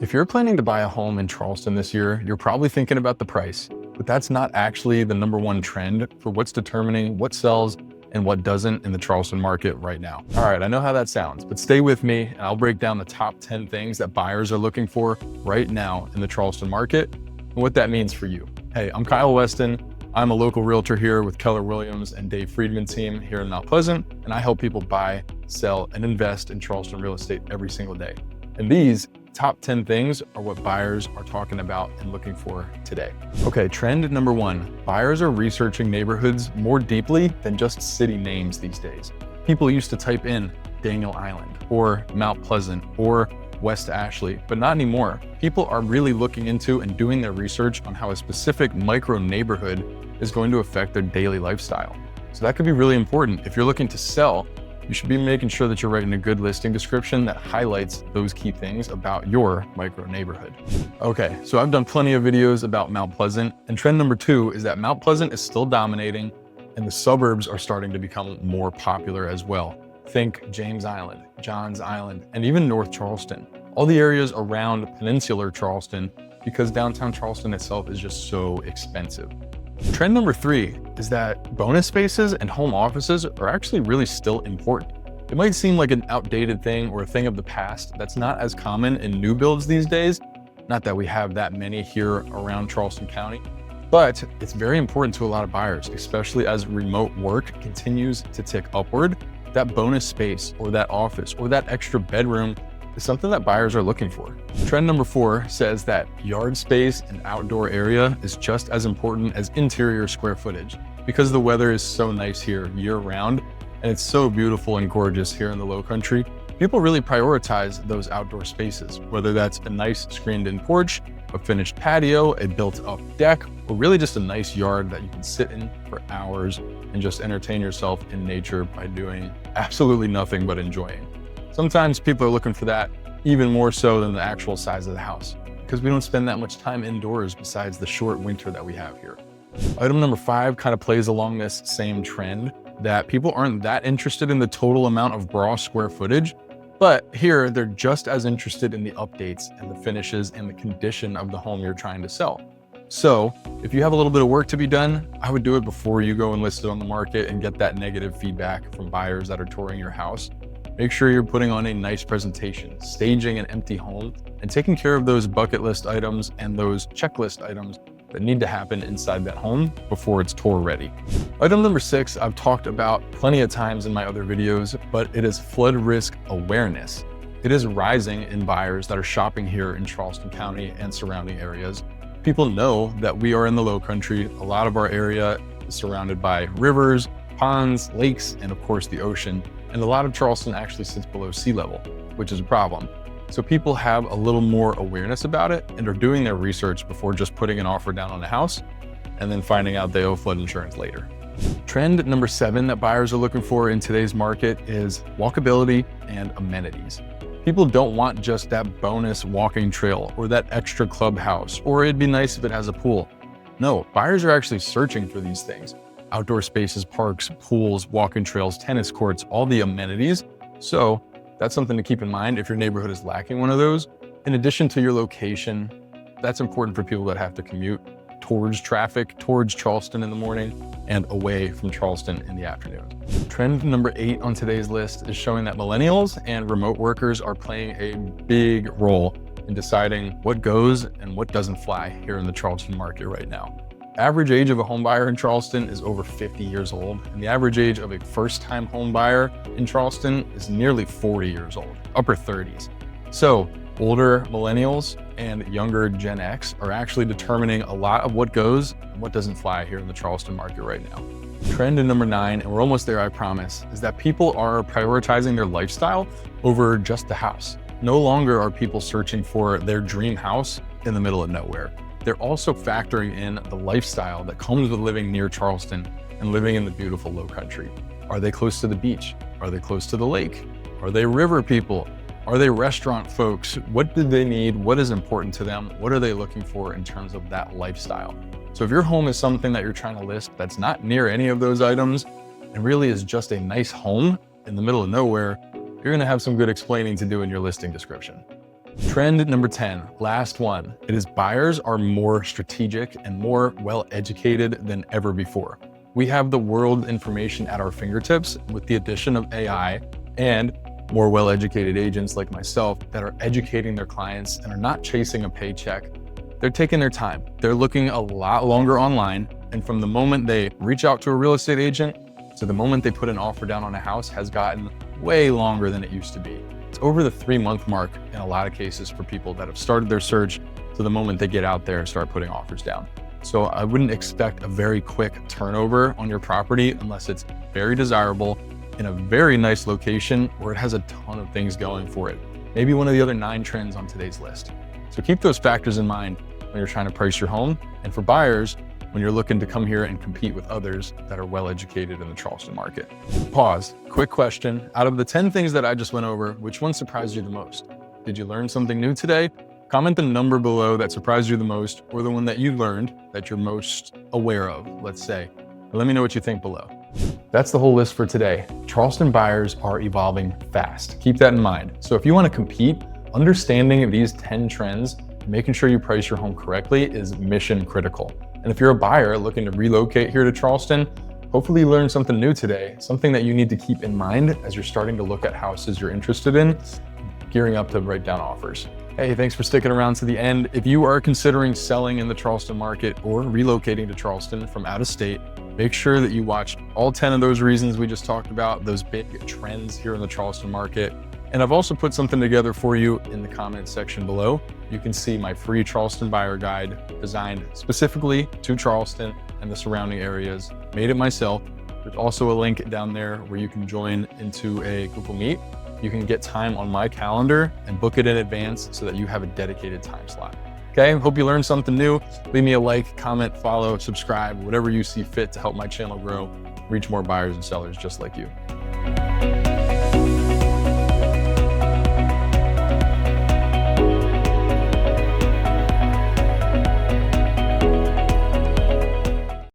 If you're planning to buy a home in Charleston this year, you're probably thinking about the price, but that's not actually the number one trend for what's determining what sells and what doesn't in the Charleston market right now. All right, I know how that sounds, but stay with me and I'll break down the top 10 things that buyers are looking for right now in the Charleston market and what that means for you. Hey, I'm Kyle Weston. I'm a local realtor here with Keller Williams and Dave Friedman team here in Mount Pleasant, and I help people buy, sell, and invest in Charleston real estate every single day. And these top 10 things are what buyers are talking about and looking for today. Okay, trend number one, buyers are researching neighborhoods more deeply than just city names these days. People used to type in Daniel Island or Mount Pleasant or West Ashley, but not anymore. People are really looking into and doing their research on how a specific micro neighborhood is going to affect their daily lifestyle. So that could be really important. If you're looking to sell, you should be making sure that you're writing a good listing description that highlights those key things about your micro neighborhood. Okay, so I've done plenty of videos about Mount Pleasant, and trend number two is that Mount Pleasant is still dominating and the suburbs are starting to become more popular as well. Think James Island, Johns Island, and even North Charleston. All the areas around peninsular Charleston, because downtown Charleston itself is just so expensive. Trend number three is that bonus spaces and home offices are actually really still important. It might seem like an outdated thing or a thing of the past that's not as common in new builds these days. Not that we have that many here around Charleston County, but it's very important to a lot of buyers, especially as remote work continues to tick upward. That bonus space or that office or that extra bedroom is something that buyers are looking for. Trend number four says that yard space and outdoor area is just as important as interior square footage. Because the weather is so nice here year round, and it's so beautiful and gorgeous here in the Low Country, people really prioritize those outdoor spaces, whether that's a nice screened-in porch, a finished patio, a built-up deck, or really just a nice yard that you can sit in for hours and just entertain yourself in nature by doing absolutely nothing but enjoying. Sometimes people are looking for that even more so than the actual size of the house, because we don't spend that much time indoors besides the short winter that we have here. Item number five kind of plays along this same trend that people aren't that interested in the total amount of raw square footage, but here they're just as interested in the updates and the finishes and the condition of the home you're trying to sell. So if you have a little bit of work to be done, I would do it before you go and list it on the market and get that negative feedback from buyers that are touring your house. Make sure you're putting on a nice presentation, staging an empty home, and taking care of those bucket list items and those checklist items that need to happen inside that home before it's tour ready. Item number six, I've talked about plenty of times in my other videos, but it is flood risk awareness. It is rising in buyers that are shopping here in Charleston County and surrounding areas. People know that we are in the Low Country. A lot of our area is surrounded by rivers, ponds, lakes, and of course the ocean. And a lot of Charleston actually sits below sea level, which is a problem. So people have a little more awareness about it and are doing their research before just putting an offer down on a house and then finding out they owe flood insurance later. Trend number seven that buyers are looking for in today's market is walkability and amenities. People don't want just that bonus walking trail or that extra clubhouse, or it'd be nice if it has a pool. No, buyers are actually searching for these things. Outdoor spaces, parks, pools, walking trails, tennis courts, all the amenities. So that's something to keep in mind if your neighborhood is lacking one of those. In addition to your location, that's important for people that have to commute towards traffic, towards Charleston in the morning and away from Charleston in the afternoon. Trend number 8 on today's list is showing that millennials and remote workers are playing a big role in deciding what goes and what doesn't fly here in the Charleston market right now. Average age of a home buyer in Charleston is over 50 years old, and the average age of a first-time home buyer in Charleston is nearly 40 years old, upper 30s. So older millennials and younger Gen X are actually determining a lot of what goes and what doesn't fly here in the Charleston market right now. Trend number 9, and we're almost there, I promise, is that people are prioritizing their lifestyle over just the house. No longer are people searching for their dream house in the middle of nowhere. They're also factoring in the lifestyle that comes with living near Charleston and living in the beautiful Low Country. Are they close to the beach? Are they close to the lake? Are they river people? Are they restaurant folks? What do they need? What is important to them? What are they looking for in terms of that lifestyle? So if your home is something that you're trying to list that's not near any of those items and really is just a nice home in the middle of nowhere, you're gonna have some good explaining to do in your listing description. Trend number 10, last one. It is buyers are more strategic and more well-educated than ever before. We have the world information at our fingertips with the addition of AI and more well-educated agents like myself that are educating their clients and are not chasing a paycheck. They're taking their time. They're looking a lot longer online. And from the moment they reach out to a real estate agent to the moment they put an offer down on a house has gotten way longer than it used to be. It's over the 3-month mark in a lot of cases for people that have started their search to the moment they get out there and start putting offers down. So I wouldn't expect a very quick turnover on your property unless it's very desirable in a very nice location where it has a ton of things going for it. Maybe one of the other 9 trends on today's list. So keep those factors in mind when you're trying to price your home. And for buyers, when you're looking to come here and compete with others that are well educated in the Charleston market. Pause, quick question. Out of the 10 things that I just went over, which one surprised you the most? Did you learn something new today? Comment the number below that surprised you the most, or the one that you learned that you're most aware of, let's say. And let me know what you think below. That's the whole list for today. Charleston buyers are evolving fast. Keep that in mind. So if you want to compete, understanding these 10 trends, making sure you price your home correctly is mission critical. And if you're a buyer looking to relocate here to Charleston, hopefully you learned something new today, something that you need to keep in mind as you're starting to look at houses you're interested in, gearing up to write down offers. Hey, thanks for sticking around to the end. If you are considering selling in the Charleston market or relocating to Charleston from out of state, make sure that you watch all 10 of those reasons we just talked about, those big trends here in the Charleston market. And I've also put something together for you in the comments section below. You can see my free Charleston buyer guide designed specifically to Charleston and the surrounding areas. Made it myself. There's also a link down there where you can join into a Google Meet. You can get time on my calendar and book it in advance so that you have a dedicated time slot. Okay, hope you learned something new. Leave me a like, comment, follow, subscribe, whatever you see fit to help my channel grow, reach more buyers and sellers just like you.